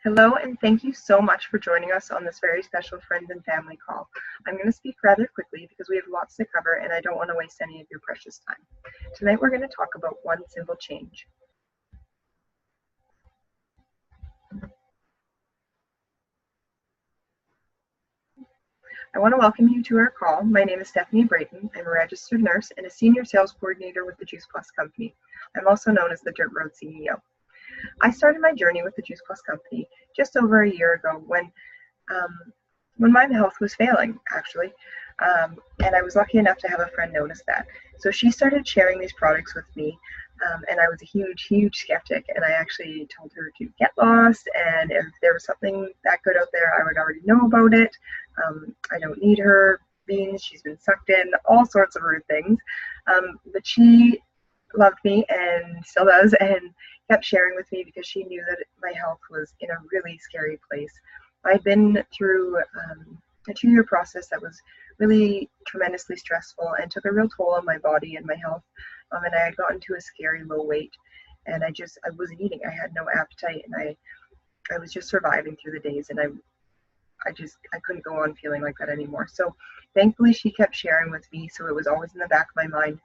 Hello, and thank you so much for joining us on this very special friends and family call. I'm going to speak rather quickly because we have lots to cover and I don't want to waste any of your precious time. Tonight we're going to talk about one simple change. I want to welcome you to our call. My name is Stephanie Brayton. I'm a registered nurse and a senior sales coordinator with the Juice Plus Company. I'm also known as the Dirt Road CEO. I started my journey with the Juice Plus Company just over a year ago when my health was failing, actually. And I was lucky enough to have a friend notice that. So she started sharing these products with me, and I was a huge skeptic. And I actually told her to get lost, and if there was something that good out there, I would already know about it. I don't need her beans. She's been sucked in, all sorts of rude things. But she loved me and still does, and kept sharing with me because she knew that my health was in a really scary place. I'd been through a 2-year process that was really tremendously stressful and took a real toll on my body and my health. And I had gotten to a scary low weight, and I wasn't eating. I had no appetite, and I was just surviving through the days, and I couldn't go on feeling like that anymore. So thankfully she kept sharing with me, so it was always in the back of my mind,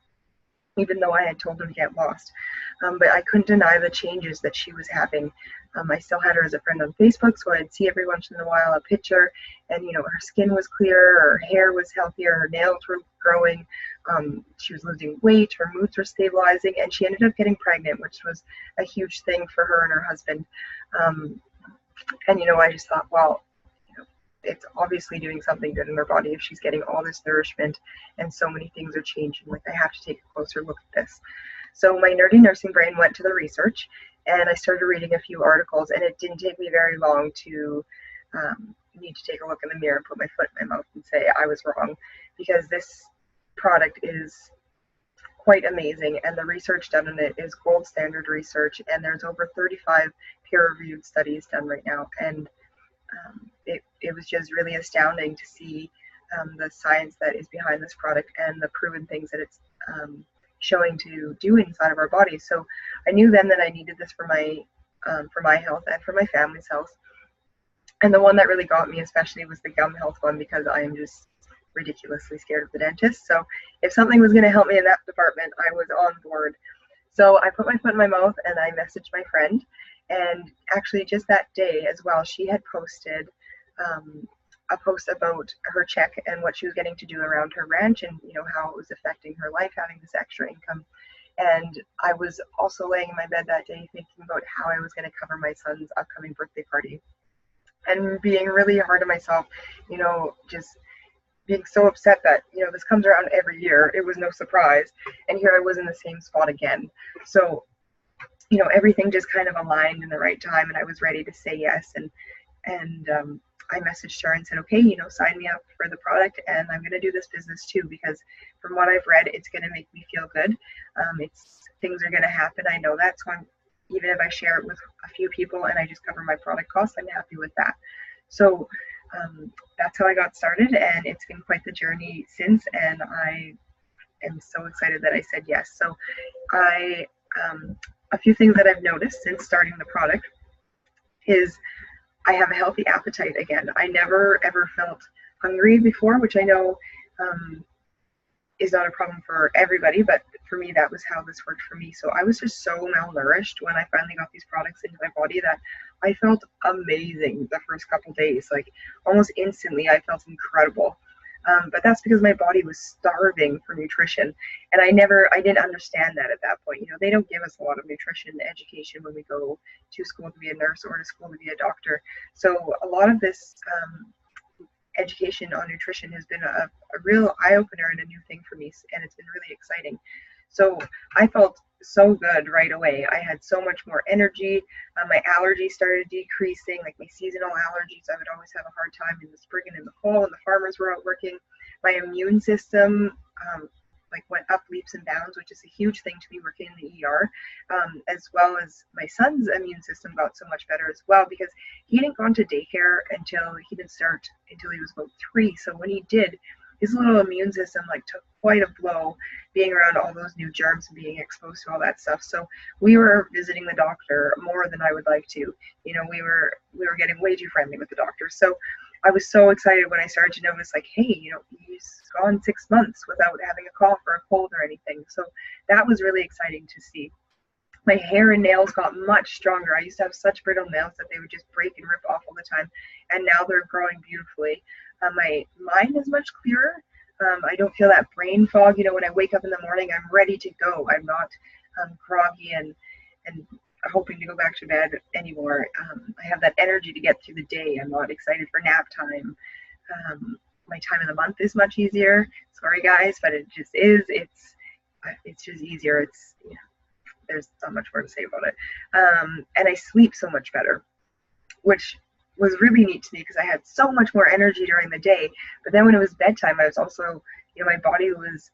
even though I had told her to get lost. But I couldn't deny the changes that she was having. I still had her as a friend on Facebook, so I'd see every once in a while a picture, and her skin was clearer, her hair was healthier, her nails were growing, she was losing weight, her moods were stabilizing, and she ended up getting pregnant, which was a huge thing for her and her husband. And I just thought, well, it's obviously doing something good in her body if she's getting all this nourishment and so many things are changing. Like, I have to take a closer look at this. So my nerdy nursing brain went to the research, and I started reading a few articles, and it didn't take me very long to need to take a look in the mirror and put my foot in my mouth and say I was wrong, because this product is quite amazing, and the research done in it is gold standard research, and there's over 35 peer-reviewed studies done right now, and it was just really astounding to see the science that is behind this product and the proven things that it's showing to do inside of our bodies. So I knew then that I needed this for my health and for my family's health. And the one that really got me especially was the gum health one, because I am just ridiculously scared of the dentist. So if something was going to help me in that department, I was on board. So I put my foot in my mouth and I messaged my friend. And actually just that day as well, she had posted a post about her check and what she was getting to do around her ranch, and how it was affecting her life having this extra income. And I was also laying in my bed that day thinking about how I was going to cover my son's upcoming birthday party, and being really hard on myself, just being so upset that this comes around every year. It was no surprise, and here I was in the same spot again. So everything just kind of aligned in the right time, and I was ready to say yes. And I messaged her and said, okay, sign me up for the product, and I'm going to do this business too, because from what I've read, it's going to make me feel good. Things are going to happen. I know that. So even if I share it with a few people and I just cover my product costs, I'm happy with that. So that's how I got started, and it's been quite the journey since, and I am so excited that I said yes. So a few things that I've noticed since starting the product is I have a healthy appetite again. I never ever felt hungry before, which I know is not a problem for everybody, but for me, that was how this worked for me. So I was just so malnourished when I finally got these products into my body that I felt amazing the first couple days. Like, almost instantly, I felt incredible. But that's because my body was starving for nutrition, and I didn't understand that at that point. They don't give us a lot of nutrition education when we go to school to be a nurse or to school to be a doctor. So a lot of this education on nutrition has been a real eye-opener and a new thing for me, and it's been really exciting. So I felt so good right away. I had so much more energy. My allergies started decreasing, like my seasonal allergies. I would always have a hard time in the spring and in the fall when the farmers were out working. My immune system went up leaps and bounds, which is a huge thing to be working in the ER, as well as my son's immune system got so much better as well, because he hadn't gone to daycare until he was about 3. So when he did, his little immune system like took quite a blow being around all those new germs and being exposed to all that stuff. So we were visiting the doctor more than I would like to. You know, we were getting way too friendly with the doctor. So I was so excited when I started to notice, like, hey, you know, he's gone 6 months without having a cough or a cold or anything. So that was really exciting to see. My hair and nails got much stronger. I used to have such brittle nails that they would just break and rip off all the time, and now they're growing beautifully. My mind is much clearer. I don't feel that brain fog. You know, when I wake up in the morning, I'm ready to go. I'm not groggy and hoping to go back to bed anymore. I have that energy to get through the day. I'm not excited for nap time. My time of the month is much easier. Sorry, guys, but it just is. It's just easier. It's, you know, there's not much more to say about it. And I sleep so much better, which was really neat to me because I had so much more energy during the day. But then when it was bedtime, I was also, you know, my body was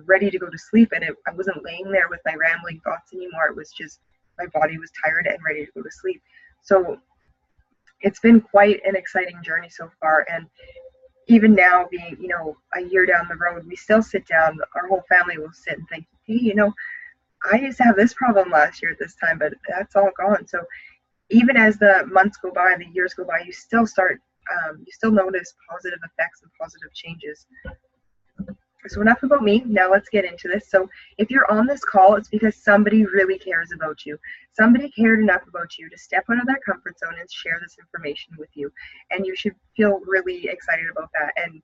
ready to go to sleep, and I wasn't laying there with my rambling thoughts anymore. It was just my body was tired and ready to go to sleep. So it's been quite an exciting journey so far. And even now, being, you know, a year down the road, we still sit down, our whole family will sit and think, hey, you know, I used to have this problem last year at this time, but that's all gone. So even as the months go by and the years go by, you still notice positive effects and positive changes. So enough about me. Now let's get into this. So if you're on this call, it's because somebody really cares about you. Somebody cared enough about you to step out of their comfort zone and share this information with you. And you should feel really excited about that. And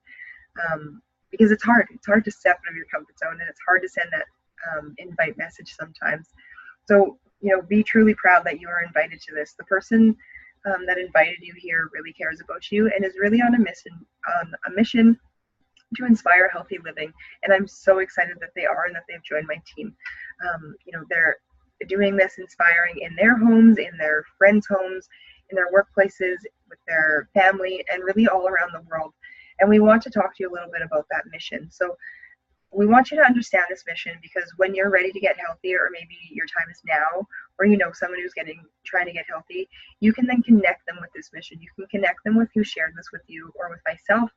because it's hard. It's hard to step out of your comfort zone, and it's hard to send that invite message sometimes. So, you know, be truly proud that you are invited to this. The person that invited you here really cares about you and is really on a mission to inspire healthy living. And I'm so excited that they are and that they've joined my team. You know, they're doing this, inspiring in their homes, in their friends' homes, in their workplaces, with their family, and really all around the world. And we want to talk to you a little bit about that mission. So we want you to understand this mission, because when you're ready to get healthy, or maybe your time is now, or you know someone who's trying to get healthy, you can then connect them with this mission. You can connect them with who shared this with you, or with myself,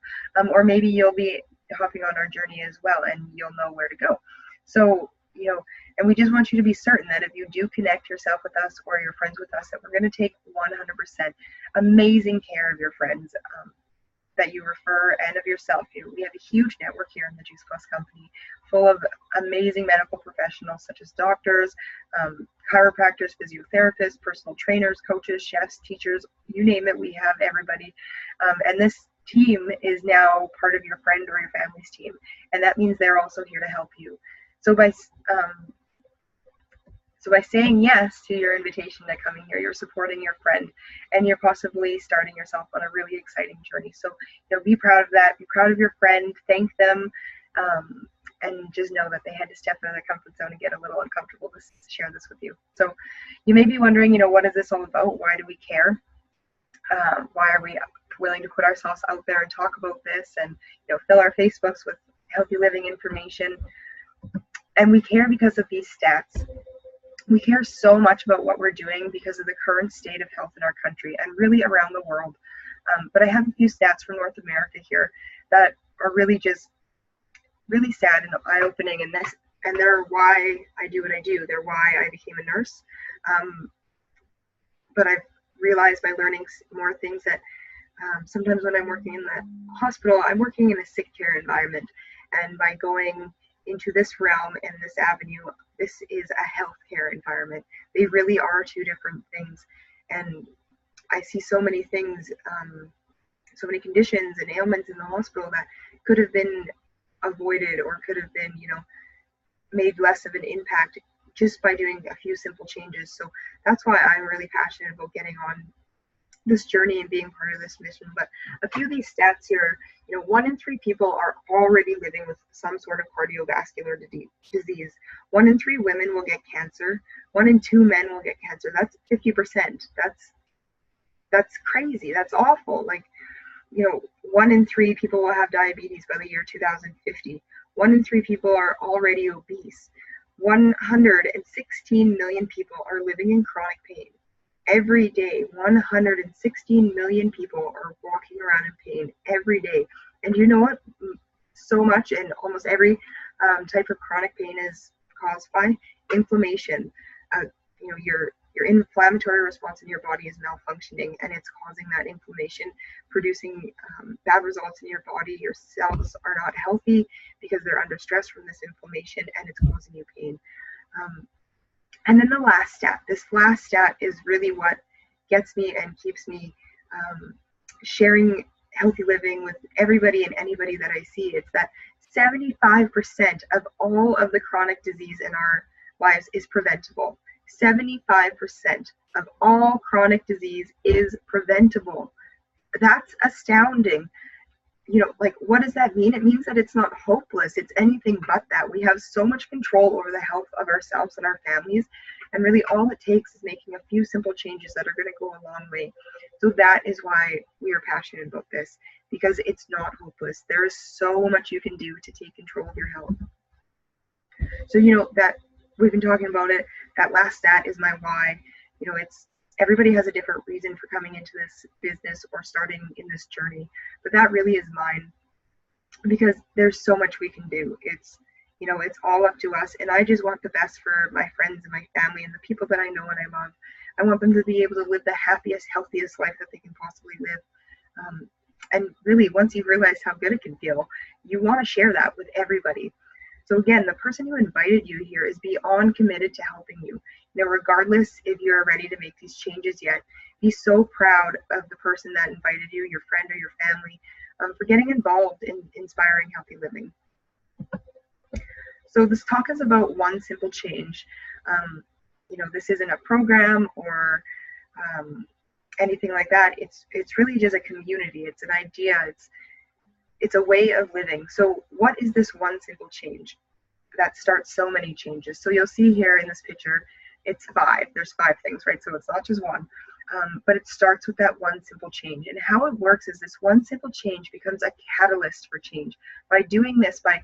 or maybe you'll be hopping on our journey as well, and you'll know where to go. So, you know, and we just want you to be certain that if you do connect yourself with us or your friends with us, that we're going to take 100% amazing care of your friends, that you refer, and of yourself. We have a huge network here in the Juice Plus company, full of amazing medical professionals such as doctors, chiropractors, physiotherapists, personal trainers, coaches, chefs, teachers, you name it, we have everybody. And this team is now part of your friend or your family's team, and that means they're also here to help you. So by saying yes to your invitation to coming here, you're supporting your friend, and you're possibly starting yourself on a really exciting journey. So, you know, be proud of that. Be proud of your friend. Thank them, and just know that they had to step out of their comfort zone and get a little uncomfortable to share this with you. So, you may be wondering, you know, what is this all about? Why do we care? Why are we willing to put ourselves out there and talk about this, and, you know, fill our Facebooks with healthy living information? And we care because of these stats. We care so much about what we're doing because of the current state of health in our country and really around the world. But I have a few stats from North America here that are really just really sad and eye-opening, and they're why I do what I do. They're why I became a nurse. But I've realized by learning more things that sometimes when I'm working in the hospital, I'm working in a sick care environment, and by going into this realm and this avenue, this is a healthcare environment. They really are two different things. And I see so many things, so many conditions and ailments in the hospital that could have been avoided, or could have been, you know, made less of an impact just by doing a few simple changes. So that's why I'm really passionate about getting on this journey and being part of this mission. But a few of these stats here, you know, 1 in 3 people are already living with some sort of cardiovascular disease. 1 in 3 women will get cancer. 1 in 2 men will get cancer. That's 50%. That's crazy. That's awful. Like, you know, 1 in 3 people will have diabetes by the year 2050. 1 in 3 people are already obese. 116 million people are living in chronic pain. Every day, 116 million people are walking around in pain every day. And you know what? so much, and almost every type of chronic pain is caused by inflammation. Your inflammatory response in your body is malfunctioning, and it's causing that inflammation, producing bad results in your body. Your cells are not healthy because they're under stress from this inflammation, and it's causing you pain. And then the last stat. This last stat is really what gets me and keeps me sharing healthy living with everybody and anybody that I see. It's that 75% of all of the chronic disease in our lives is preventable. 75% of all chronic disease is preventable. That's astounding. Like, what does that mean? It means that it's not hopeless. It's anything but that. We have so much control over the health of ourselves and our families. And really all it takes is making a few simple changes that are going to go a long way. So that is why we are passionate about this, because it's not hopeless. There is so much you can do to take control of your health. So, that we've been talking about it. That last stat is my why. It's everybody has a different reason for coming into this business or starting in this journey, but that really is mine, because there's so much we can do. It's all up to us, and I just want the best for my friends and my family and the people that I know and I love. I want them to be able to live the happiest, healthiest life that they can possibly live. And really, once you realize how good it can feel, you want to share that with everybody. So again, the person who invited you here is beyond committed to helping you. Regardless if you're ready to make these changes yet, be so proud of the person that invited you, your friend or your family, for getting involved in inspiring healthy living. So this talk is about one simple change. This isn't a program or anything like that. It's really just a community. It's an idea. It's a way of living. So what is this one simple change that starts so many changes? So you'll see here in this picture, it's 5. There's 5 things, right? So it's not just one, but it starts with that one simple change. And how it works is this one simple change becomes a catalyst for change. By doing this, by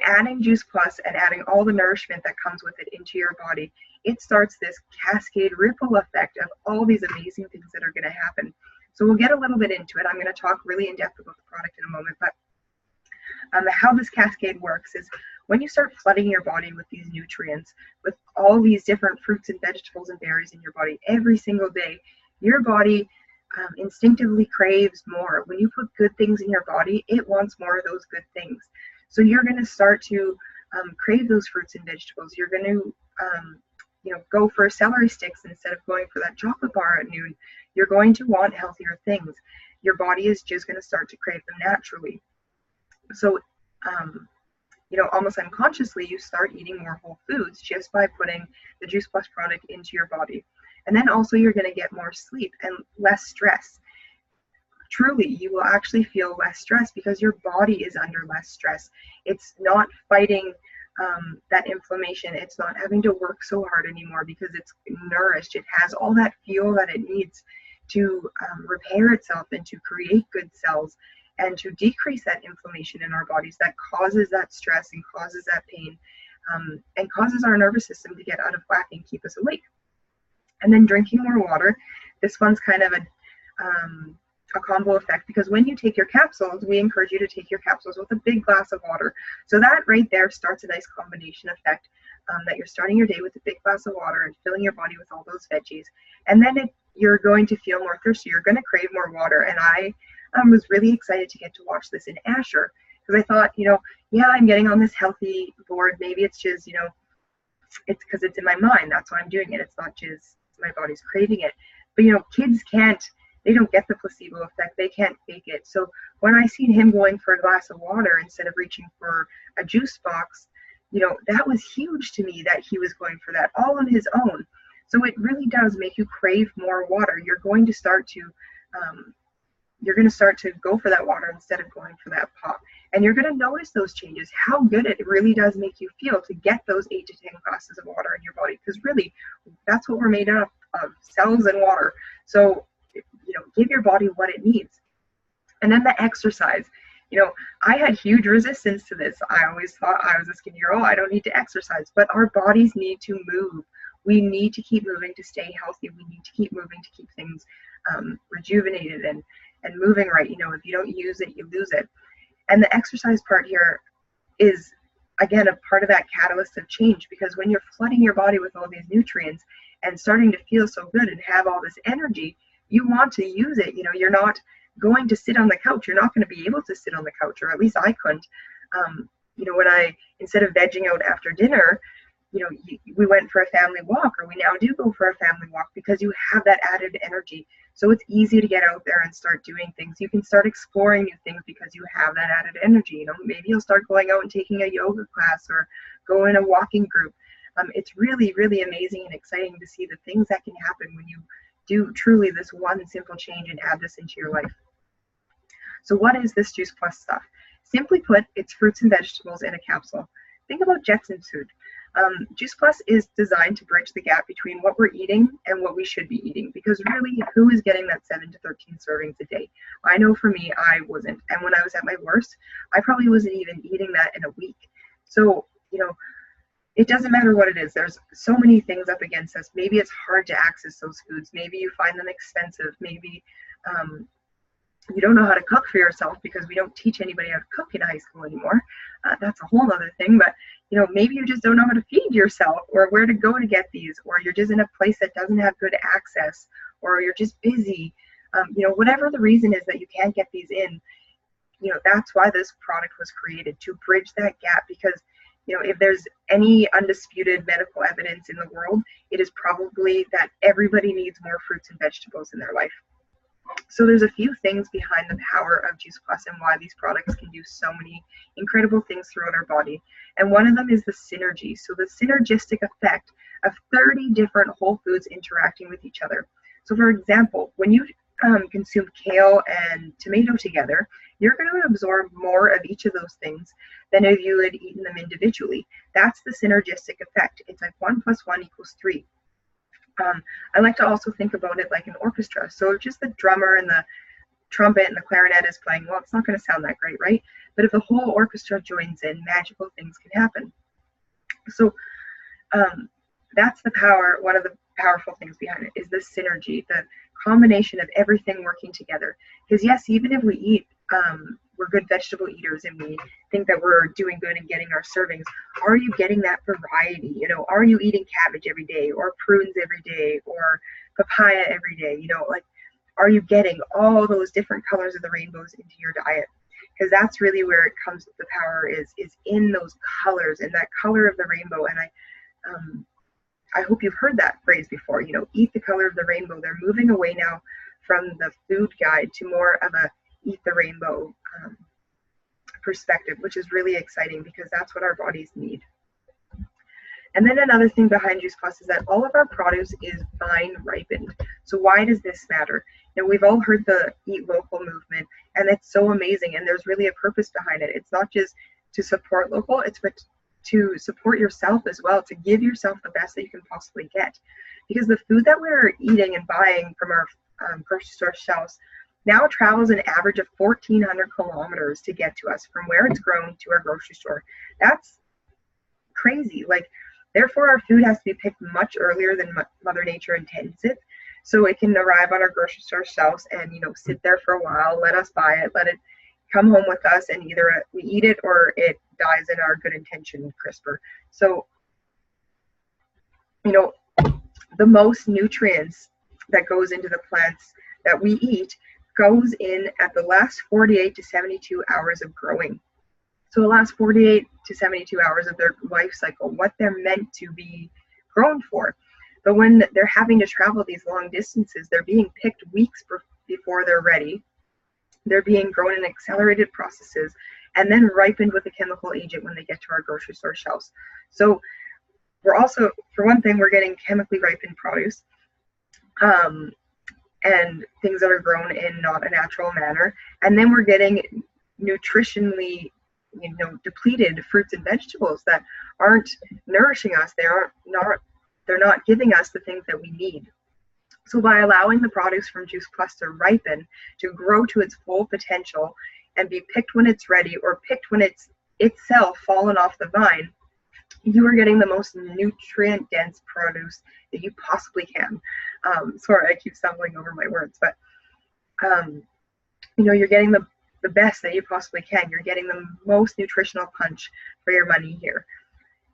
adding Juice Plus and adding all the nourishment that comes with it into your body, it starts this cascade ripple effect of all these amazing things that are going to happen. So we'll get a little bit into it. I'm going to talk really in depth about the product in a moment, but how this cascade works is when you start flooding your body with these nutrients, with all these different fruits and vegetables and berries in your body every single day, your body instinctively craves more. When you put good things in your body, it wants more of those good things. So you're going to start to crave those fruits and vegetables. You're going to go for celery sticks instead of going for that chocolate bar at noon. You're going to want healthier things. Your body is just going to start to crave them naturally. So, almost unconsciously, you start eating more whole foods just by putting the Juice Plus product into your body. And then also you're going to get more sleep and less stress. Truly, you will actually feel less stress because your body is under less stress. It's not fighting that inflammation. It's not having to work so hard anymore because it's nourished. It has all that fuel that it needs to repair itself and to create good cells and to decrease that inflammation in our bodies that causes that stress and causes that pain and causes our nervous system to get out of whack and keep us awake. And then drinking more water. This one's kind of a combo effect, because when you take your capsules, we encourage you to take your capsules with a big glass of water. So that right there starts a nice combination effect, that you're starting your day with a big glass of water and filling your body with all those veggies. And then you're going to feel more thirsty. You're going to crave more water. And I was really excited to get to watch this in Asher, because I thought, I'm getting on this healthy board. Maybe it's just, it's because it's in my mind. That's why I'm doing it. It's not just my body's craving it. But, kids they don't get the placebo effect. They can't fake it. So when I seen him going for a glass of water instead of reaching for a juice box, that was huge to me that he was going for that all on his own. So it really does make you crave more water. You're going to start to go for that water instead of going for that pop. And you're going to notice those changes, how good it really does make you feel to get those 8 to 10 glasses of water in your body. Because really, that's what we're made up of, cells and water. So give your body what it needs. And then the exercise. I had huge resistance to this. I always thought I was a skinny girl. I don't need to exercise. But our bodies need to move. We need to keep moving to stay healthy. We need to keep moving to keep things rejuvenated and moving right. If you don't use it, you lose it. And the exercise part here is, again, a part of that catalyst of change, because when you're flooding your body with all these nutrients and starting to feel so good and have all this energy, you want to use it. You're not going to sit on the couch. You're not going to be able to sit on the couch, or at least I couldn't. When instead of vegging out after dinner, we went for a family walk, or we now do go for a family walk, because you have that added energy. So it's easy to get out there and start doing things. You can start exploring new things because you have that added energy. Maybe you'll start going out and taking a yoga class or go in a walking group. It's really, really amazing and exciting to see the things that can happen when you do truly this one simple change and add this into your life. So what is this Juice Plus stuff? Simply put, it's fruits and vegetables in a capsule. Think about Jetson's food. Juice Plus is designed to bridge the gap between what we're eating and what we should be eating, because really, who is getting that 7 to 13 servings a day? I know for me, I wasn't. And when I was at my worst, I probably wasn't even eating that in a week. So, it doesn't matter what it is. There's so many things up against us. Maybe it's hard to access those foods. Maybe you find them expensive. Maybe you don't know how to cook for yourself, because we don't teach anybody how to cook in high school anymore. That's a whole other thing. But maybe you just don't know how to feed yourself, or where to go to get these, or you're just in a place that doesn't have good access, or you're just busy. Whatever the reason is that you can't get these in, that's why this product was created, to bridge that gap. Because if there's any undisputed medical evidence in the world, it is probably that everybody needs more fruits and vegetables in their life. So there's a few things behind the power of Juice Plus and why these products can do so many incredible things throughout our body. And one of them is the synergy. So the synergistic effect of 30 different whole foods interacting with each other. So for example, when you consume kale and tomato together, you're going to absorb more of each of those things than if you had eaten them individually. That's the synergistic effect. It's like 1 + 1 = 3. I like to also think about it like an orchestra. So just the drummer and the trumpet and the clarinet is playing, well, it's not going to sound that great, right? But if the whole orchestra joins in, magical things can happen. So that's the power. One of the powerful things behind it is the synergy, the combination of everything working together. Because yes, even if we eat, we're good vegetable eaters and we think that we're doing good and getting our servings, are you getting that variety? Are you eating cabbage every day, or prunes every day, or papaya every day? Are you getting all those different colors of the rainbows into your diet? Because that's really where it comes, the power is in those colors and that color of the rainbow. And I hope you've heard that phrase before, eat the color of the rainbow. They're moving away now from the food guide to more of a eat the rainbow perspective, which is really exciting, because that's what our bodies need. And then another thing behind Juice Plus is that all of our produce is vine ripened. So why does this matter? We've all heard the Eat Local movement, and it's so amazing, and there's really a purpose behind it. It's not just to support local, it's to support yourself as well, to give yourself the best that you can possibly get. Because the food that we're eating and buying from our grocery store shelves now travels an average of 1,400 kilometers to get to us from where it's grown to our grocery store. That's crazy. Therefore, our food has to be picked much earlier than Mother Nature intends it, so it can arrive on our grocery store shelves and sit there for a while, let us buy it, let it come home with us, and either we eat it or it dies in our good intention crisper. So the most nutrients that goes into the plants that we eat goes in at the last 48 to 72 hours of growing. So the last 48 to 72 hours of their life cycle, what they're meant to be grown for. But when they're having to travel these long distances, they're being picked weeks before they're ready. They're being grown in accelerated processes and then ripened with a chemical agent when they get to our grocery store shelves. So we're also, for one thing, we're getting chemically ripened produce. And things that are grown in not a natural manner. And then we're getting nutritionally, depleted fruits and vegetables that aren't nourishing us. They're not giving us the things that we need. So by allowing the produce from Juice Plus to ripen, to grow to its full potential and be picked when it's ready, or picked when it's itself fallen off the vine, you are getting the most nutrient dense produce that you possibly can. Sorry, I keep stumbling over my words, but you're getting the the best that you possibly can. You're getting the most nutritional punch for your money here.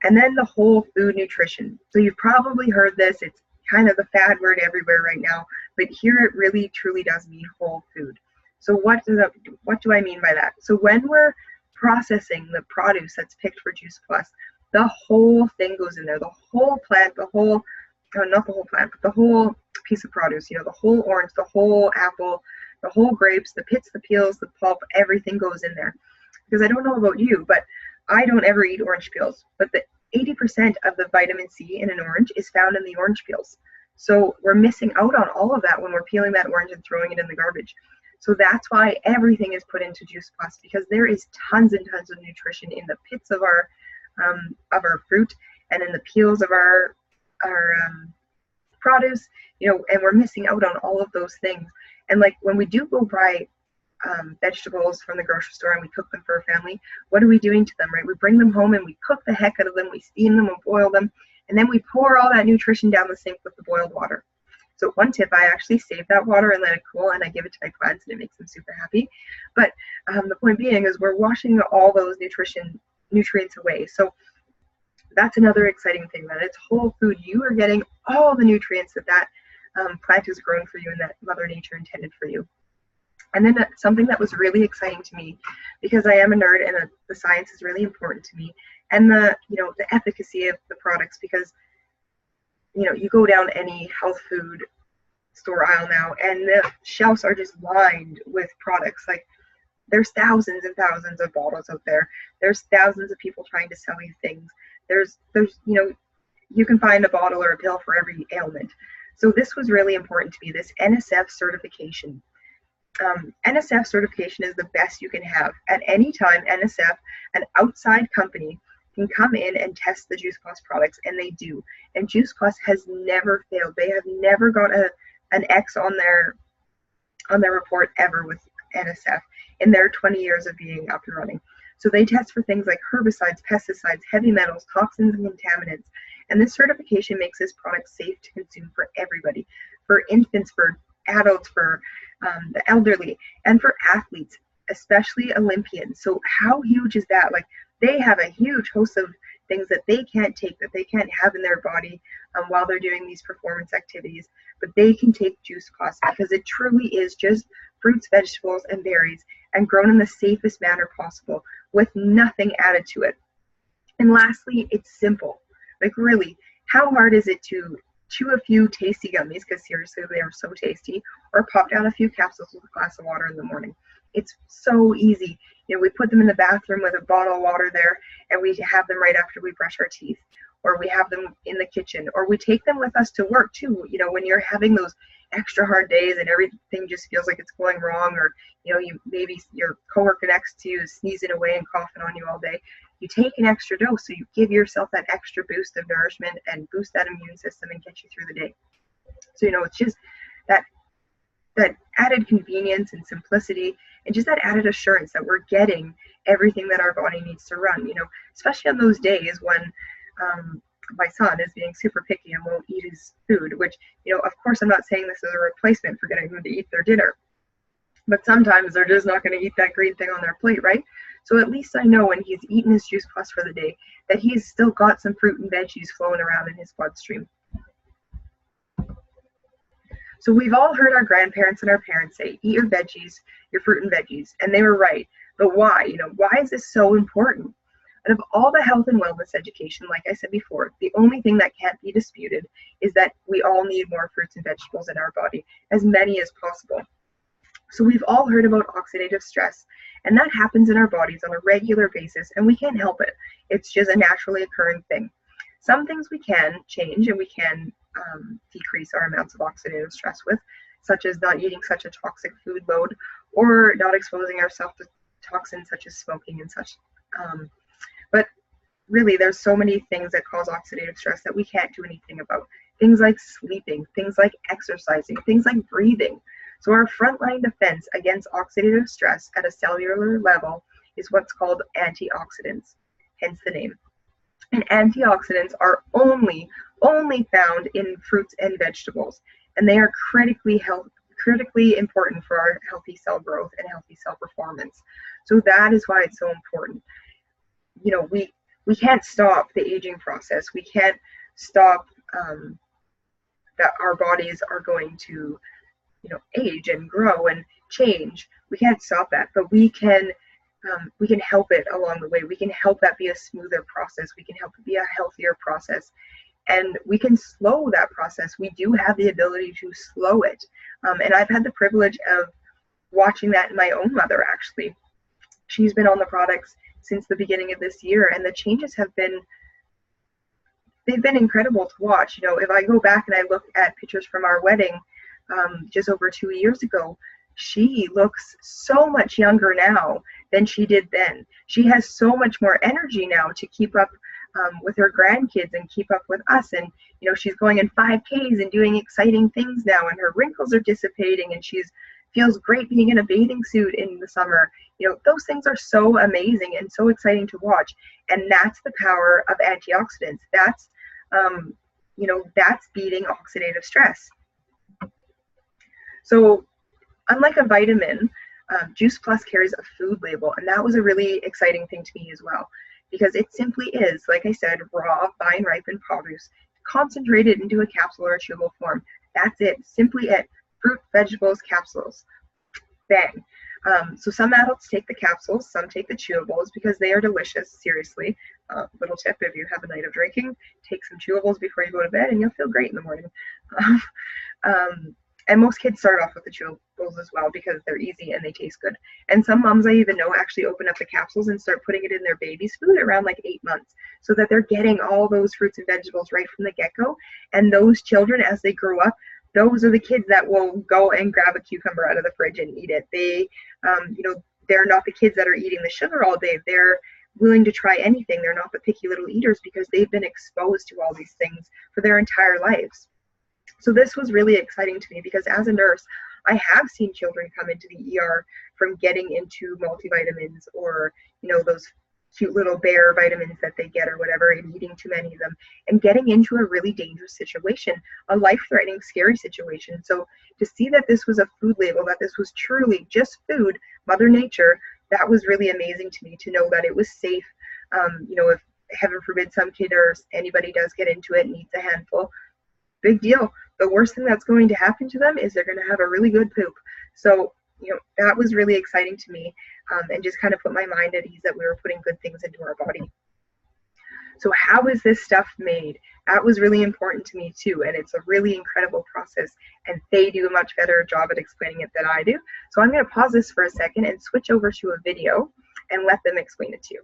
And then the whole food nutrition. So you've probably heard this. It's kind of the fad word everywhere right now, but here it really truly does mean whole food. So what do I mean by that? So when we're processing the produce that's picked for Juice Plus, the whole thing goes in there. The whole plant, not the whole plant, but the whole piece of produce, the whole orange, the whole apple, the whole grapes, the pits, the peels, the pulp, everything goes in there. Because I don't know about you, but I don't ever eat orange peels, but the 80% of the vitamin C in an orange is found in the orange peels. So we're missing out on all of that when we're peeling that orange and throwing it in the garbage. So that's why everything is put into Juice Plus, because there is tons and tons of nutrition in the pits of our fruit and in the peels of our produce, and we're missing out on all of those things. And like when we do go buy vegetables from the grocery store and we cook them for a family, what are we doing to them, right? We bring them home and we cook the heck out of them, we steam them and boil them, and then we pour all that nutrition down the sink with the boiled water. So one tip, I actually save that water and let it cool, and I give it to my plants, and it makes them super happy. But the point being is we're washing all those nutrients away. So that's another exciting thing, that it's whole food. You are getting all the nutrients that plant is growing for you and that Mother Nature intended for you. And then something that was really exciting to me, because I am a nerd and the science is really important to me, and the efficacy of the products, because you go down any health food store aisle now and the shelves are just lined with products. Like there's thousands and thousands of bottles out there. There's thousands of people trying to sell you things. There's you can find a bottle or a pill for every ailment. So this was really important to me, this NSF certification. NSF certification is the best you can have. At any time, NSF, an outside company, can come in and test the Juice Plus products, and they do. And Juice Plus has never failed. They have never got an X on their report ever with NSF in their 20 years of being up and running. So they test for things like herbicides, pesticides, heavy metals, toxins, and contaminants. And this certification makes this product safe to consume for everybody, for infants, for adults, for the elderly, and for athletes, especially Olympians. So how huge is that? Like, they have a huge host of things that they can't take, that they can't have in their body while they're doing these performance activities, but they can take Juice Plus because it truly is just fruits, vegetables, and berries, and grown in the safest manner possible with nothing added to it. And lastly, it's simple. Like, really, how hard is it to chew a few tasty gummies, because seriously, they are so tasty, or pop down a few capsules with a glass of water in the morning? It's so easy. We put them in the bathroom with a bottle of water there, and we have them right after we brush our teeth, or we have them in the kitchen, or we take them with us to work too. When you're having those extra hard days and everything just feels like it's going wrong, or maybe your coworker next to you is sneezing away and coughing on you all day, you take an extra dose, so you give yourself that extra boost of nourishment and boost that immune system and get you through the day. So it's just that added convenience and simplicity, and just that added assurance that we're getting everything that our body needs to run, especially on those days when my son is being super picky and won't eat his food, which, of course, I'm not saying this is a replacement for getting them to eat their dinner, but sometimes they're just not going to eat that green thing on their plate, right? So at least I know when he's eaten his Juice Plus for the day that he's still got some fruit and veggies flowing around in his bloodstream. So we've all heard our grandparents and our parents say, eat your veggies, your fruit and veggies, and they were right. But why? Why is this so important? And of all the health and wellness education, like I said before, the only thing that can't be disputed is that we all need more fruits and vegetables in our body, as many as possible. So we've all heard about oxidative stress, and that happens in our bodies on a regular basis, and we can't help it. It's just a naturally occurring thing. Some things we can change, and we can decrease our amounts of oxidative stress with, such as not eating such a toxic food load, or not exposing ourselves to toxins such as smoking and such. But really, there's so many things that cause oxidative stress that we can't do anything about. Things like sleeping, things like exercising, things like breathing. So our frontline defense against oxidative stress at a cellular level is what's called antioxidants, hence the name. And antioxidants are only found in fruits and vegetables, and they are critically critically important for our healthy cell growth and healthy cell performance. So that is why it's so important. You know, we can't stop the aging process. We can't stop that our bodies are going to, you know, age and grow and change. We can't stop that, but we can help it along the way. We can help that be a smoother process. We can help it be a healthier process, and we can slow that process. We do have the ability to slow it, and I've had the privilege of watching that in my own mother. Actually, she's been on the products since the beginning of this year, and the changes have been, they've been incredible to watch. You know, if I go back and I look at pictures from our wedding just over 2 years ago, she looks so much younger now than she did then. She has so much more energy now to keep up with her grandkids and keep up with us. And, you know, she's going in 5Ks and doing exciting things now, and her wrinkles are dissipating, and she's feels great being in a bathing suit in the summer. You know, those things are so amazing and so exciting to watch. And that's the power of antioxidants. That's, you know, that's beating oxidative stress. So unlike a vitamin, Juice Plus carries a food label, and that was a really exciting thing to me as well, because it simply is, like I said, raw, vine ripened produce concentrated into a capsule or a chewable form. That's it, simply it. Fruit, vegetables, capsules. Bang. So some adults take the capsules, some take the chewables because they are delicious. Seriously, little tip: if you have a night of drinking, take some chewables before you go to bed, and you'll feel great in the morning. And most kids start off with the chewables as well because they're easy and they taste good. And some moms I even know actually open up the capsules and start putting it in their baby's food around like 8 months, so that they're getting all those fruits and vegetables right from the get-go. And those children, as they grow up, those are the kids that will go and grab a cucumber out of the fridge and eat it. They, you know, they're not the kids that are eating the sugar all day. They're willing to try anything. They're not the picky little eaters because they've been exposed to all these things for their entire lives. So this was really exciting to me because as a nurse, I have seen children come into the ER from getting into multivitamins or, you know, those cute little bear vitamins that they get or whatever, and eating too many of them and getting into a really dangerous situation, a life-threatening, scary situation. So to see that this was a food label, that this was truly just food, Mother Nature, that was really amazing to me, to know that it was safe. You know, if heaven forbid some kid or anybody does get into it and eats a handful, big deal. The worst thing that's going to happen to them is they're going to have a really good poop. So, you know, that was really exciting to me, and just kind of put my mind at ease that we were putting good things into our body. So how is this stuff made? That was really important to me too, and it's a really incredible process, and they do a much better job at explaining it than I do. So I'm going to pause this for a second and switch over to a video and let them explain it to you.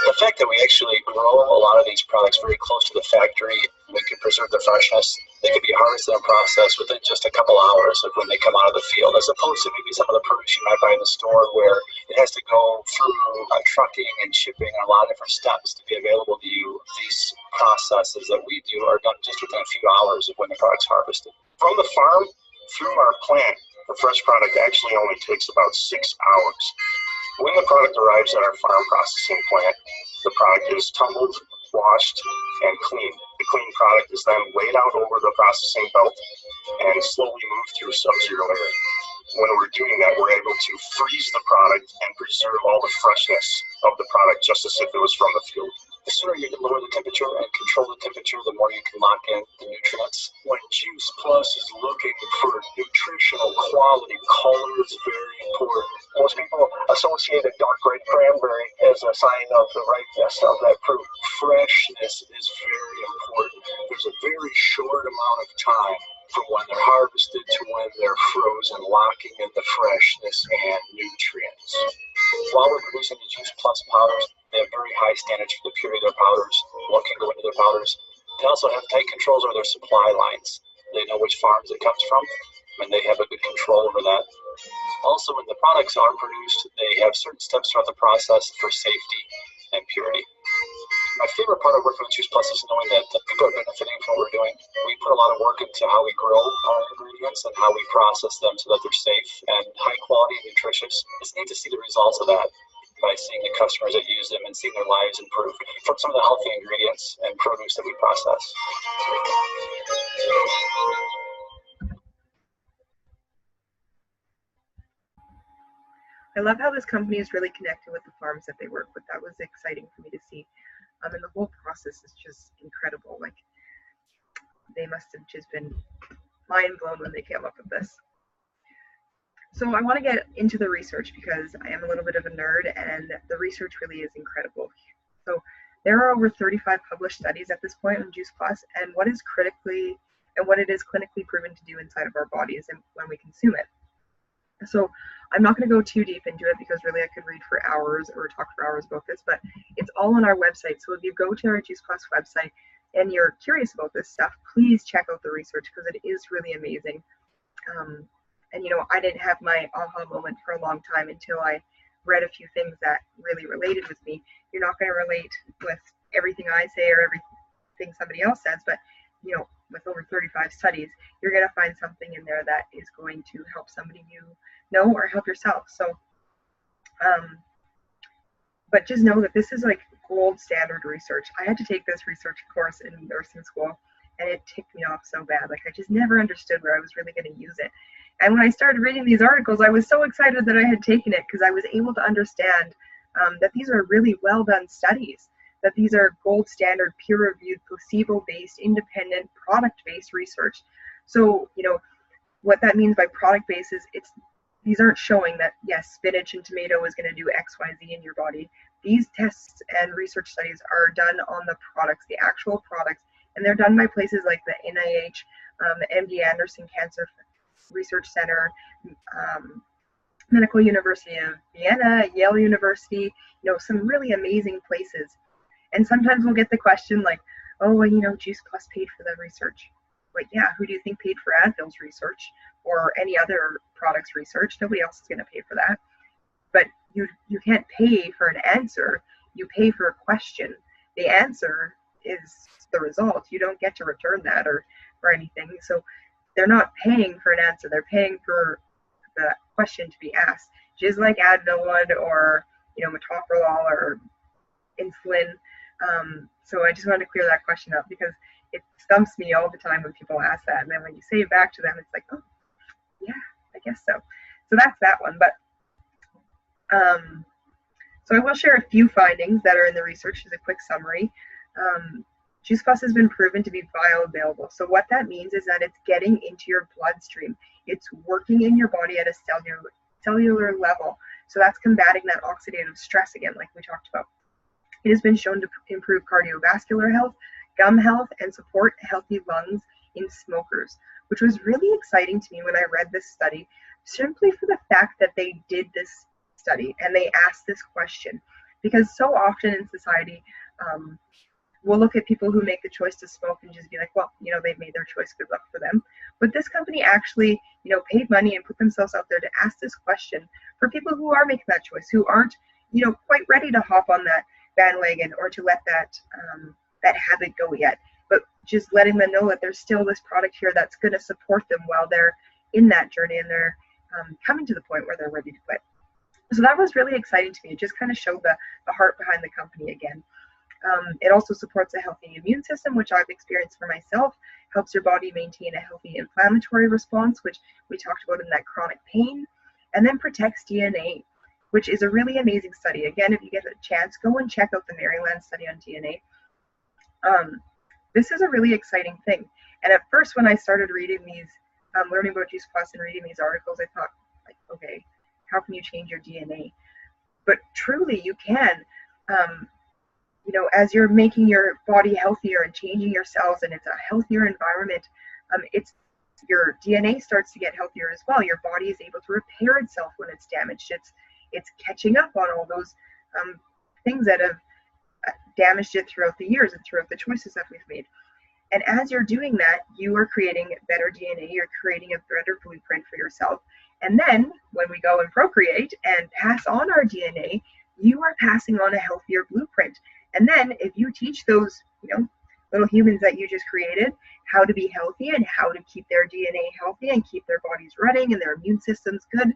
The fact that we actually grow a lot of these products very close to the factory, we can preserve the freshness. They can be harvested and processed within just a couple hours of when they come out of the field, as opposed to maybe some of the produce you might buy in the store where it has to go through trucking and shipping and a lot of different steps to be available to you. These processes that we do are done just within a few hours of when the product's harvested. From the farm through our plant, the fresh product actually only takes about 6 hours. When the product arrives at our farm processing plant, the product is tumbled, washed, and cleaned. The clean product is then laid out over the processing belt and slowly moved through sub-zero air. When we're doing that, we're able to freeze the product and preserve all the freshness of the product just as if it was from the field. The sooner you can lower the temperature and control the temperature, the more you can lock in the nutrients. When Juice Plus is looking for nutritional quality, color is very important. Most people associate a dark red cranberry as a sign of the ripeness of that fruit. Freshness is very important. There's a very short amount of time from when they're harvested to when they're frozen, locking in the freshness and nutrients. While we're producing the Juice Plus powders, they have very high standards for the purity of their powders, what can go into their powders. They also have tight controls over their supply lines. They know which farms it comes from, and they have a good control over that. Also, when the products are produced, they have certain steps throughout the process for safety and purity. My favorite part of working with Juice Plus is knowing that the people are benefiting from what we're doing. We put a lot of work into how we grow our ingredients and how we process them so that they're safe and high quality and nutritious. It's neat to see the results of that. by seeing the customers that use them and seeing their lives improve from some of the healthy ingredients and produce that we process. I love how this company is really connected with the farms that they work with. That was exciting for me to see. And the whole process is just incredible. Like, they must have just been mind blown when they came up with this. So I want to get into the research because I am a little bit of a nerd, and the research really is incredible. So there are over 35 published studies at this point on Juice Plus and what it is clinically proven to do inside of our bodies and when we consume it. So I'm not going to go too deep into it because really I could read for hours or talk for hours about this, but it's all on our website. So if you go to our Juice Plus website and you're curious about this stuff, please check out the research because it is really amazing. And I didn't have my aha moment for a long time until I read a few things that really related with me. You're not going to relate with everything I say or everything somebody else says, but with over 35 studies, you're going to find something in there that is going to help somebody you know or help yourself. So, but just know that this is like gold standard research. I had to take this research course in nursing school, and it ticked me off so bad. Like, I just never understood where I was really going to use it. And when I started reading these articles, I was so excited that I had taken it because I was able to understand that these are really well done studies, that these are gold standard, peer-reviewed, placebo-based, independent, product-based research. So, what that means by product-based is these aren't showing that, yes, spinach and tomato is going to do X, Y, Z in your body. These tests and research studies are done on the products, the actual products, and they're done by places like the NIH, MD Anderson Cancer Research Center, Medical University of Vienna, Yale University, some really amazing places. And sometimes we'll get the question like, oh, well, Juice Plus paid for the research. But yeah, who do you think paid for Advil's research or any other product's research? Nobody else is going to pay for that. But you can't pay for an answer. You pay for a question. The answer is the result. You don't get to return that or anything. So they're not paying for an answer. They're paying for the question to be asked. Just like Advil would, or metoprolol or insulin. So I just wanted to clear that question up because it stumps me all the time when people ask that. And then when you say it back to them, it's like, oh, yeah, I guess so. So that's that one. But so I will share a few findings that are in the research as a quick summary. Juice Plus has been proven to be bioavailable. So what that means is that it's getting into your bloodstream. It's working in your body at a cellular level. So that's combating that oxidative stress again, like we talked about. It has been shown to improve cardiovascular health, gum health, and support healthy lungs in smokers, which was really exciting to me when I read this study, simply for the fact that they did this study and they asked this question. Because so often in society, we'll look at people who make the choice to smoke and just be like, well, they've made their choice, good luck for them. But this company actually, paid money and put themselves out there to ask this question for people who are making that choice, who aren't, quite ready to hop on that bandwagon or to let that habit go yet, but just letting them know that there's still this product here that's going to support them while they're in that journey and they're coming to the point where they're ready to quit. So that was really exciting to me. It just kind of showed the heart behind the company again. It also supports a healthy immune system, which I've experienced for myself, helps your body maintain a healthy inflammatory response, which we talked about in that chronic pain, and then protects DNA, which is a really amazing study. Again, if you get a chance, go and check out the Maryland study on DNA. This is a really exciting thing. And at first, when I started reading these, learning about Juice Plus and reading these articles, I thought, like, okay, how can you change your DNA? But truly, you can. As you're making your body healthier and changing your cells, and it's a healthier environment, your DNA starts to get healthier as well. Your body is able to repair itself when it's damaged. It's catching up on all those things that have damaged it throughout the years and throughout the choices that we've made. And as you're doing that, you are creating better DNA. You're creating a better blueprint for yourself. And then when we go and procreate and pass on our DNA, you are passing on a healthier blueprint. And then if you teach those, little humans that you just created how to be healthy and how to keep their DNA healthy and keep their bodies running and their immune systems good,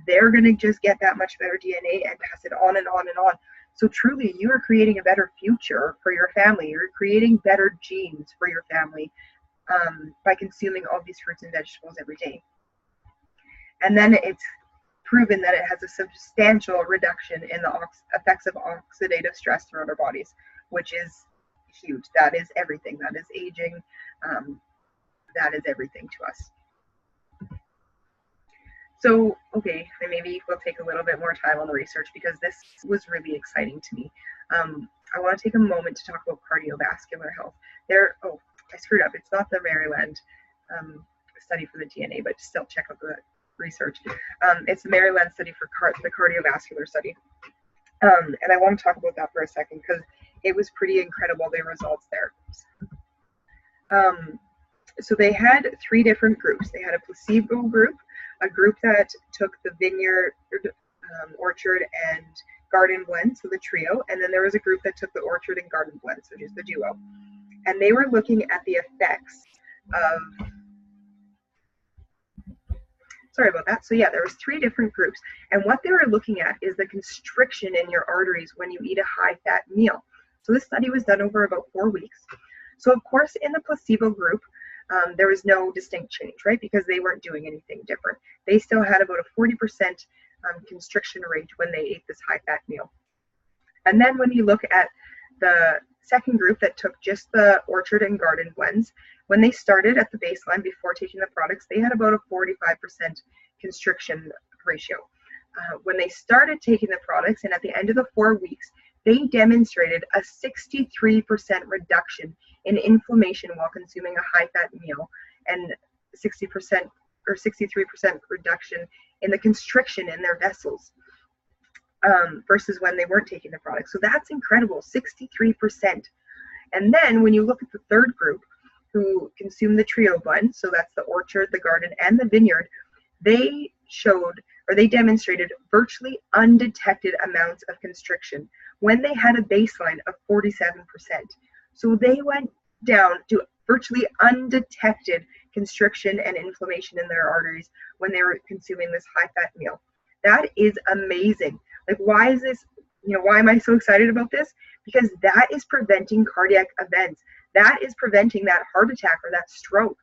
they're going to just get that much better DNA and pass it on and on and on. So truly, you are creating a better future for your family. You're creating better genes for your family by consuming all these fruits and vegetables every day. And then it's proven that it has a substantial reduction in the effects of oxidative stress throughout our bodies, which is huge. That is everything. That is aging. That is everything to us. So, okay, maybe we'll take a little bit more time on the research because this was really exciting to me. I want to take a moment to talk about cardiovascular health. I screwed up. It's not the Maryland study for the DNA, but still check out the research. It's the Maryland study for the cardiovascular study. And I want to talk about that for a second because it was pretty incredible, the results there. So they had 3 different groups. They had a placebo group, a group that took the vineyard, orchard, and garden blend, so the trio, and then there was a group that took the orchard and garden blend, so just the duo. And they were looking at the effects of, sorry about that. So yeah, there was 3 different groups, and what they were looking at is the constriction in your arteries when you eat a high-fat meal. So this study was done over about 4 weeks. So of course, in the placebo group, there was no distinct change, right? Because they weren't doing anything different. They still had about a 40% constriction rate when they ate this high-fat meal. And then when you look at the second group that took just the orchard and garden blends, when they started at the baseline before taking the products, they had about a 45% constriction ratio. When they started taking the products and at the end of the 4 weeks, they demonstrated a 63% reduction in inflammation while consuming a high-fat meal and 60% or 63% reduction in the constriction in their vessels versus when they weren't taking the product. So that's incredible, 63%. And then when you look at the third group who consumed the trio blend, so that's the orchard, the garden, and the vineyard, they showed or they demonstrated virtually undetected amounts of constriction when they had a baseline of 47%. So they went down to virtually undetected constriction and inflammation in their arteries when they were consuming this high-fat meal. That is amazing. Like, why is this, why am I so excited about this? Because that is preventing cardiac events. That is preventing that heart attack or that stroke.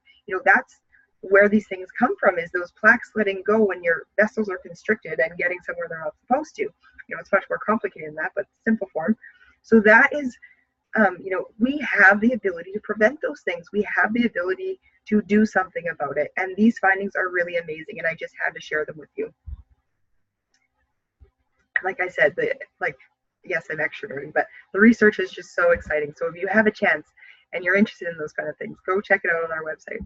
That's where these things come from, is those plaques letting go when your vessels are constricted and getting somewhere they're not supposed to. It's much more complicated than that, but simple form. So that is, we have the ability to prevent those things. We have the ability to do something about it. And these findings are really amazing, and I just had to share them with you. Like I said, yes, I'm extroverted, but the research is just so exciting. So if you have a chance and you're interested in those kind of things, go check it out on our website.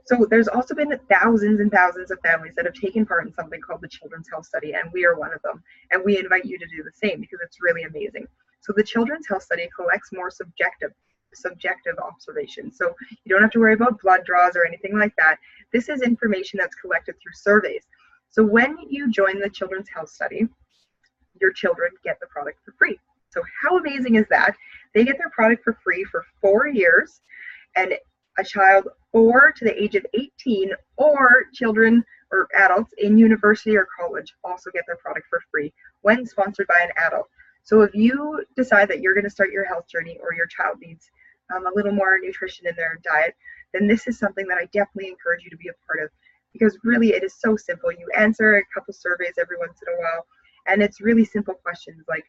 So there's also been thousands and thousands of families that have taken part in something called the Children's Health Study, and we are one of them. And we invite you to do the same because it's really amazing. So the Children's Health Study collects more subjective observations. So you don't have to worry about blood draws or anything like that. This is information that's collected through surveys. So when you join the Children's Health Study, your children get the product for free. So how amazing is that? They get their product for free for 4 years, and a child 4 to the age of 18 or children or adults in university or college also get their product for free when sponsored by an adult. So if you decide that you're going to start your health journey or your child needs a little more nutrition in their diet, then this is something that I definitely encourage you to be a part of, because really it is so simple. You answer a couple surveys every once in a while, and it's really simple questions like,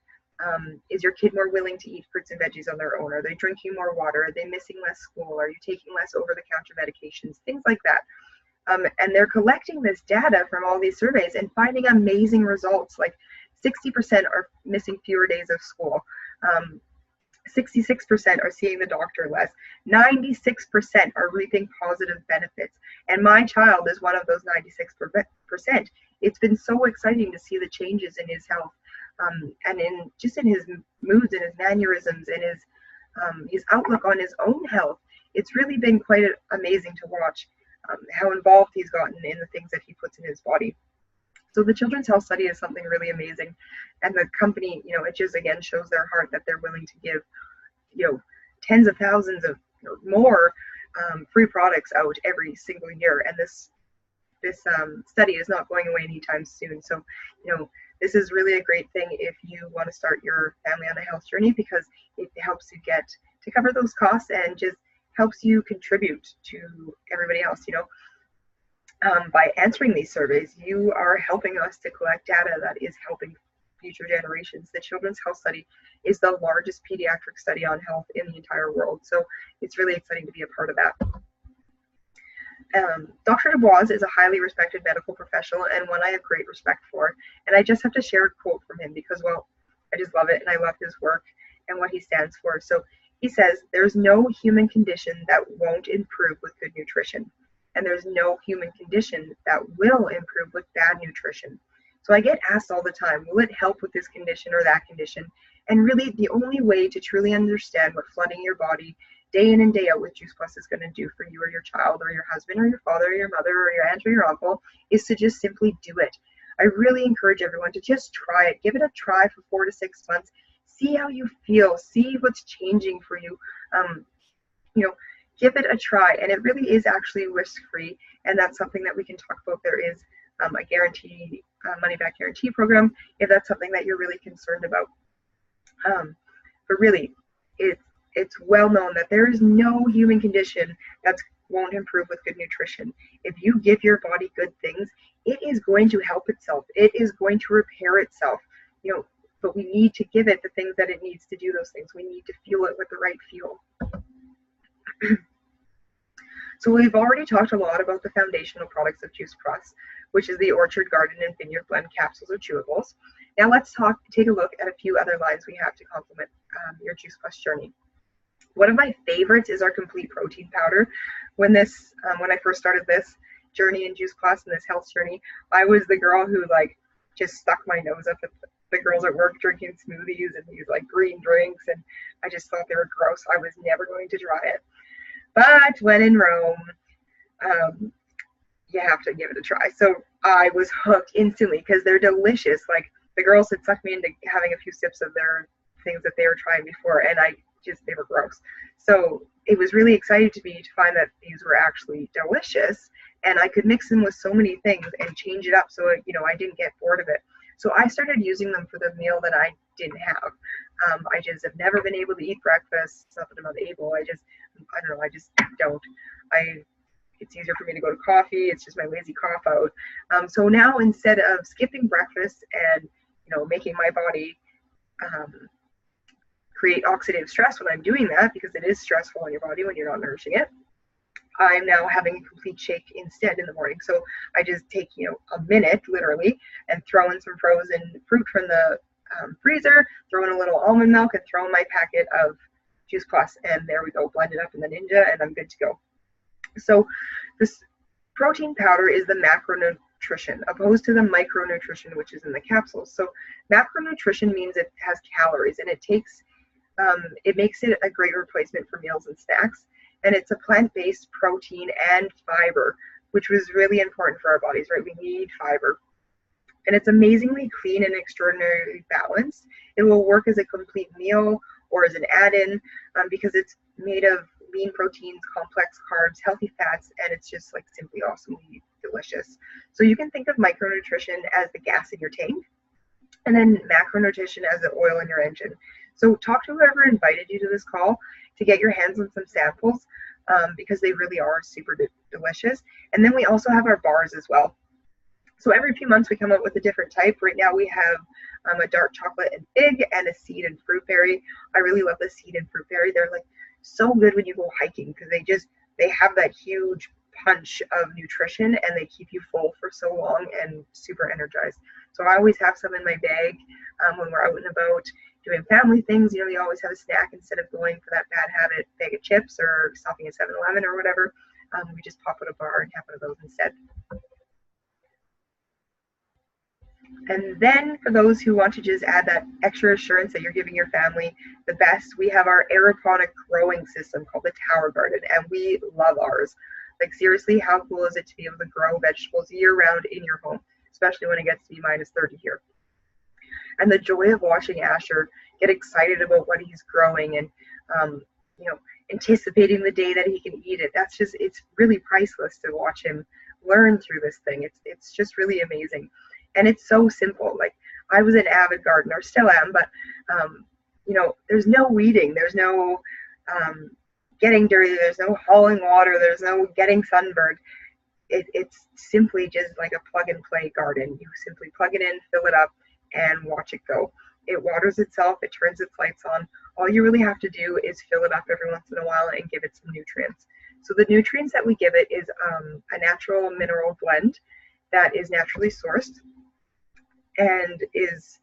is your kid more willing to eat fruits and veggies on their own? Are they drinking more water? Are they missing less school? Are you taking less over-the-counter medications? Things like that. And they're collecting this data from all these surveys and finding amazing results. Like 60% are missing fewer days of school. 66% are seeing the doctor less. 96% are reaping positive benefits. And my child is one of those 96%. It's been so exciting to see the changes in his health. And in his moods and his mannerisms and his outlook on his own health. It's really been quite amazing to watch how involved he's gotten in the things that he puts in his body. So the Children's Health Study is something really amazing, and the company, it just again shows their heart that they're willing to give, tens of thousands of more free products out every single year. And this study is not going away anytime soon. So, this is really a great thing if you want to start your family on a health journey, because it helps you get to cover those costs and just helps you contribute to everybody else. By answering these surveys, you are helping us to collect data that is helping future generations. The Children's Health Study is the largest pediatric study on health in the entire world, so it's really exciting to be a part of that. Dr. Dubois is a highly respected medical professional and one I have great respect for, and I just have to share a quote from him because, well, I just love it and I love his work and what he stands for. So he says, "There's no human condition that won't improve with good nutrition, and there's no human condition that will improve with bad nutrition." So I get asked all the time, will it help with this condition or that condition? And really the only way to truly understand what flooding your body day in and day out with Juice Plus is going to do for you or your child or your husband or your father or your mother or your aunt or your uncle is to just simply do it. I really encourage everyone to just try it. Give it a try for 4 to 6 months. See how you feel. See what's changing for you. Give it a try. And it really is actually risk-free. And that's something that we can talk about. There is a guarantee, money-back guarantee program if that's something that you're really concerned about. But really, it's well known that there is no human condition that won't improve with good nutrition. If you give your body good things, it is going to help itself. It is going to repair itself. But we need to give it the things that it needs to do those things. We need to fuel it with the right fuel. So we've already talked a lot about the foundational products of Juice Plus, which is the Orchard, Garden, and Vineyard Blend capsules or chewables. Now let's take a look at a few other lines we have to complement your Juice Plus journey. One of my favorites is our complete protein powder. When I first started this journey in Juice Plus and this health journey, I was the girl who just stuck my nose up at the girls at work drinking smoothies and these green drinks, and I just thought they were gross. I was never going to try it. But when in Rome, you have to give it a try. So I was hooked instantly because they're delicious. The girls had sucked me into having a few sips of their things that they were trying before, and they were gross. So it was really exciting to me to find that these were actually delicious, and I could mix them with so many things and change it up so I didn't get bored of it. So I started using them for the meal that I didn't have. I just have never been able to eat breakfast. It's not that I'm unable. I don't know. I just don't. It's easier for me to go to coffee. It's just my lazy cough out. So now instead of skipping breakfast and making my body create oxidative stress when I'm doing that, because it is stressful on your body when you're not nourishing it, I'm now having a complete shake instead in the morning. So I just take a minute literally and throw in some frozen fruit from the freezer, throw in a little almond milk, and throw in my packet of Juice Plus, and there we go, blend it up in the Ninja, and I'm good to go. So this protein powder is the macronutrition opposed to the micronutrition, which is in the capsules. So macronutrition means it has calories, and it makes it a great replacement for meals and snacks. And it's a plant-based protein and fiber, which was really important for our bodies, right? We need fiber. And it's amazingly clean and extraordinarily balanced. It will work as a complete meal or as an add-in because it's made of lean proteins, complex carbs, healthy fats, and it's just simply awesomely delicious. So you can think of micronutrition as the gas in your tank, and then macronutrition as the oil in your engine. So talk to whoever invited you to this call to get your hands on some samples because they really are super delicious. And then we also have our bars as well. So every few months we come up with a different type. Right now we have a dark chocolate and fig and a seed and fruit berry. I really love the seed and fruit berry. They're so good when you go hiking because they have that huge punch of nutrition and they keep you full for so long and super energized. So I always have some in my bag when we're out and about doing family things. You always have a snack instead of going for that bad habit bag of chips or stopping at 7-Eleven or whatever. We just pop out a bar and have one of those instead. And then for those who want to just add that extra assurance that you're giving your family the best, we have our aeroponic growing system called the Tower Garden, and we love ours. Seriously, how cool is it to be able to grow vegetables year round in your home, especially when it gets to be -30 here. And the joy of watching Asher get excited about what he's growing and anticipating the day that he can eat it. It's really priceless to watch him learn through this thing. It's just really amazing, and it's so simple. Like, I was an avid gardener, still am, but you know, there's no weeding, there's no getting dirty, there's no hauling water, there's no getting sunburned. It's simply just like a plug and play garden. You simply plug it in, fill it up, and watch it go. It waters itself, it turns its lights on. All you really have to do is fill it up every once in a while and give it some nutrients. So the nutrients that we give it is a natural mineral blend that is naturally sourced and is,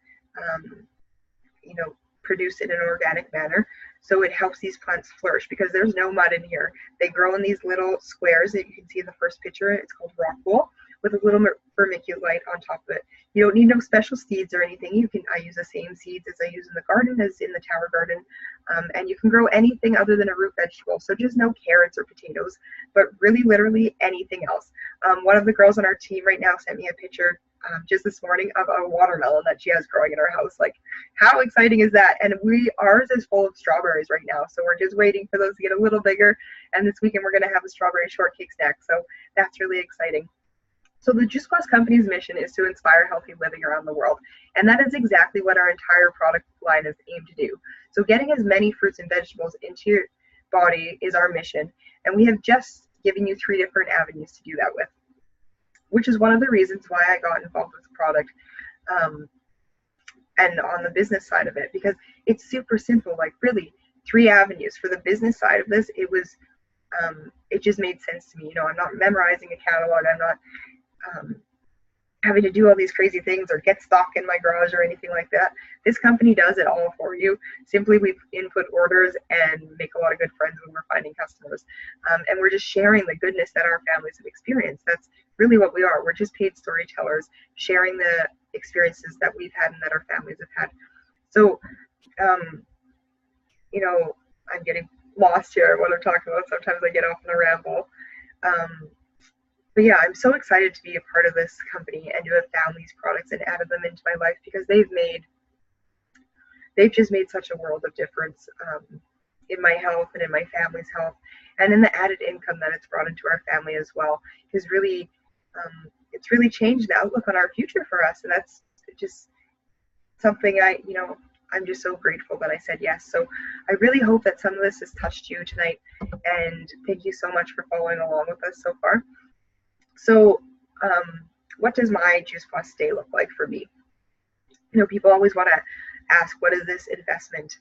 you know, produced in an organic manner. So it helps these plants flourish because there's no mud in here. They grow in these little squares that you can see in the first picture. It's called rock wool, with a little vermiculite on top of it. You don't need no special seeds or anything. I use the same seeds as I use in the garden as in the tower garden. And you can grow anything other than a root vegetable. So just no carrots or potatoes, but really literally anything else. One of the girls on our team right now sent me a picture just this morning of a watermelon that she has growing in her house. Like, how exciting is that? And ours is full of strawberries right now. So we're just waiting for those to get a little bigger. And this weekend we're going to have a strawberry shortcake snack. So that's really exciting. So the Juice Plus Company's mission is to inspire healthy living around the world. And that is exactly what our entire product line is aimed to do. So getting as many fruits and vegetables into your body is our mission. And we have just given you 3 different avenues to do that with, which is one of the reasons why I got involved with the product and on the business side of it, because it's super simple. Like, really 3 avenues. For the business side of this, it was it just made sense to me. You know, I'm not memorizing a catalog. I'm not having to do all these crazy things or get stock in my garage or anything like that. This company does it all for you. Simply, we input orders and make a lot of good friends when we're finding customers. And we're just sharing the goodness that our families have experienced. That's really what we are. We're just paid storytellers, sharing the experiences that we've had and that our families have had. So, you know, I'm getting lost here what I'm talking about. Sometimes I get off on a ramble. But yeah, I'm so excited to be a part of this company and to have found these products and added them into my life, because they've just made such a world of difference in my health and in my family's health, and in the added income that it's brought into our family as well. Because really, it's really changed the outlook on our future for us, and that's just something I'm just so grateful that I said yes. So I really hope that some of this has touched you tonight, and thank you so much for following along with us so far. So what does my Juice Plus day look like for me? You know, people always want to ask, what is this investment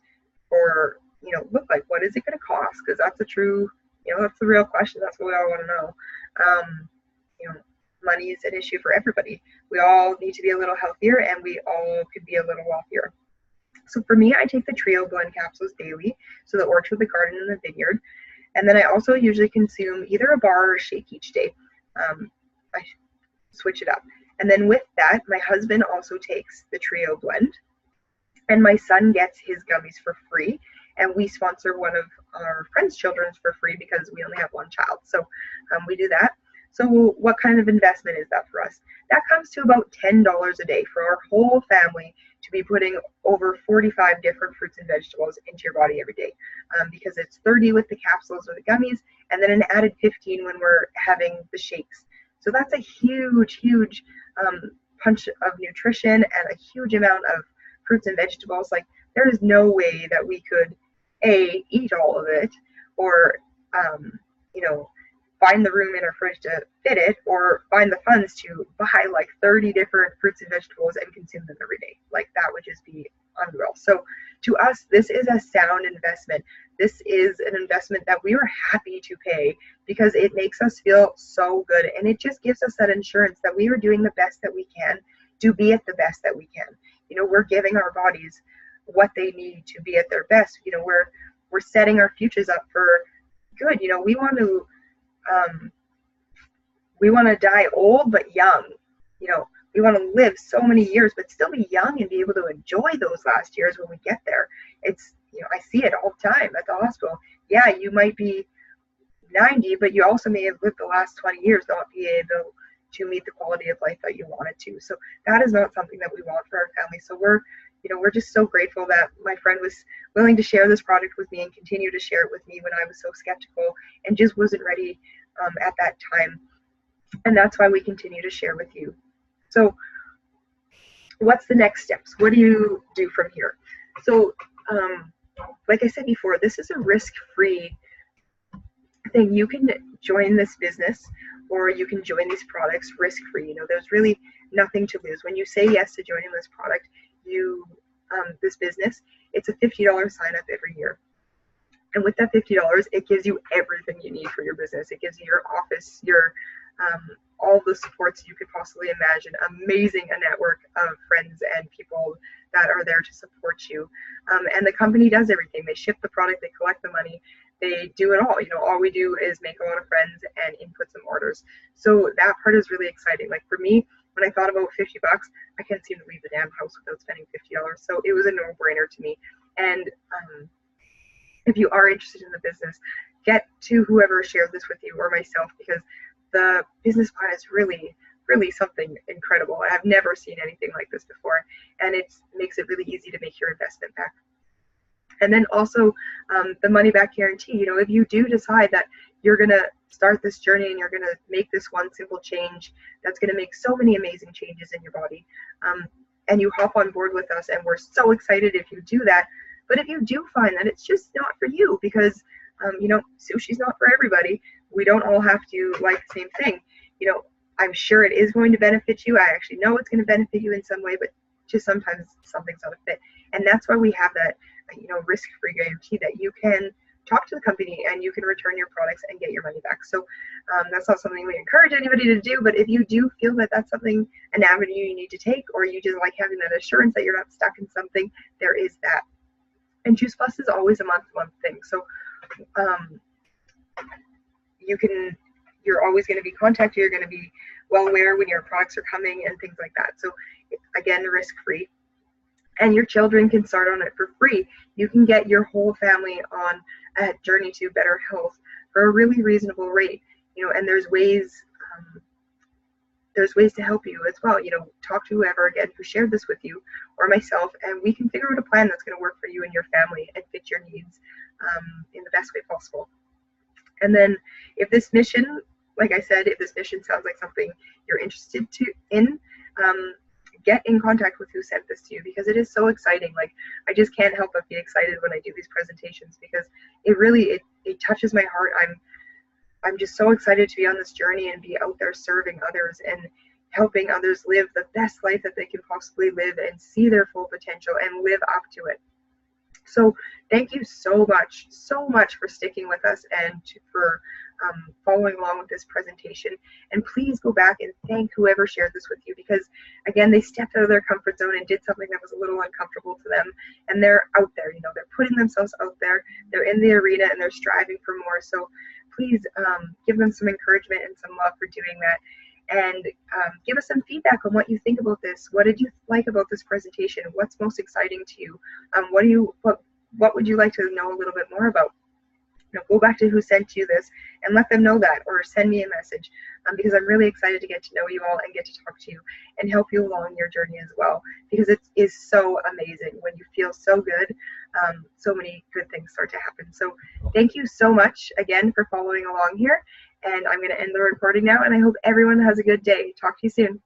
or, you know, look like? What is it going to cost? Because that's that's the real question. That's what we all want to know. You know, money is an issue for everybody. We all need to be a little healthier, and we all could be a little wealthier. So for me, I take the Trio Blend capsules daily, so the Orchard, the Garden, and the Vineyard. And then I also usually consume either a bar or a shake each day. I switch it up. And then with that, my husband also takes the Trio Blend, and my son gets his gummies for free. And we sponsor one of our friends' children's for free because we only have one child. So we do that. So what kind of investment is that for us? That comes to about $10 a day for our whole family to be putting over 45 different fruits and vegetables into your body every day, because it's 30 with the capsules or the gummies, and then an added 15 when we're having the shakes. So that's a huge punch of nutrition and a huge amount of fruits and vegetables. Like, there is no way that we could eat all of it, or find the room in our fridge to fit it, or find the funds to buy like 30 different fruits and vegetables and consume them every day. Like, that would just be unreal. So to us, this is a sound investment. This is an investment that we were happy to pay because it makes us feel so good, and it just gives us that insurance that we are doing the best that we can to be at the best that we can. You know, we're giving our bodies what they need to be at their best. You know, we're setting our futures up for good. You know, we want to die old but young. You know, we want to live so many years but still be young and be able to enjoy those last years when we get there. It's, you know, I see it all the time at the hospital. Yeah, you might be 90, but you also may have lived the last 20 years not be able to meet the quality of life that you wanted to. So that is not something that we want for our family. So we're just so grateful that my friend was willing to share this product with me and continue to share it with me when I was so skeptical and just wasn't ready at that time. And that's why we continue to share with you. So what's the next steps? What do you do from here? So like I said before, this is a risk-free thing. You can join this business or you can join these products risk-free. You know, there's really nothing to lose. When you say yes to joining this product, this business, it's a $50 sign up every year. And with that $50, it gives you everything you need for your business. It gives you your office, your all the supports you could possibly imagine, amazing a network of friends and people that are there to support you. And the company does everything. They ship the product, they collect the money, they do it all. You know, all we do is make a lot of friends and input some orders. So that part is really exciting. Like for me, when I thought about $50, I can't seem to leave the damn house without spending $50. So it was a no-brainer to me. And if you are interested in the business, get to whoever shared this with you or myself, because the business plan is really, really something incredible. I've never seen anything like this before, and it makes it really easy to make your investment back. And then also the money back guarantee. You know, if you do decide that you're going to start this journey and you're going to make this one simple change that's going to make so many amazing changes in your body, and you hop on board with us, and we're so excited if you do that. But if you do find that it's just not for you, because you know, sushi's not for everybody. We don't all have to like the same thing. You know, I'm sure it is going to benefit you. I actually know it's going to benefit you in some way, but just sometimes something's not a fit. And that's why we have that, you know, risk-free guarantee that you can talk to the company and you can return your products and get your money back. So that's not something we encourage anybody to do, but if you do feel that that's something, an avenue you need to take, or you just like having that assurance that you're not stuck in something, there is that. And Juice Plus is always a month-to-month thing. So you're always going to be contacted. You're going to be well aware when your products are coming and things like that. So again, risk-free. And your children can start on it for free. You can get your whole family on a journey to better health for a really reasonable rate. You know, and there's ways to help you as well. You know, talk to whoever, again, who shared this with you or myself, and we can figure out a plan that's going to work for you and your family and fit your needs in the best way possible. And then if this mission, like I said, if this mission sounds like something you're interested in, get in contact with who sent this to you, because it is so exciting. Like, I just can't help but be excited when I do these presentations, because it really, it touches my heart. I'm just so excited to be on this journey and be out there serving others and helping others live the best life that they can possibly live and see their full potential and live up to it. So thank you so much for sticking with us and for following along with this presentation. And please go back and thank whoever shared this with you, because again, they stepped out of their comfort zone and did something that was a little uncomfortable to them, and they're out there, you know, they're putting themselves out there, they're in the arena and they're striving for more. So please give them some encouragement and some love for doing that. And give us some feedback on what you think about this. What did you like about this presentation? What's most exciting to you? What would you like to know a little bit more about? You know, go back to who sent you this and let them know that, or send me a message, because I'm really excited to get to know you all and get to talk to you and help you along your journey as well, because it is so amazing when you feel so good. So many good things start to happen. So thank you so much again for following along here, and I'm going to end the recording now, and I hope everyone has a good day. Talk to you soon.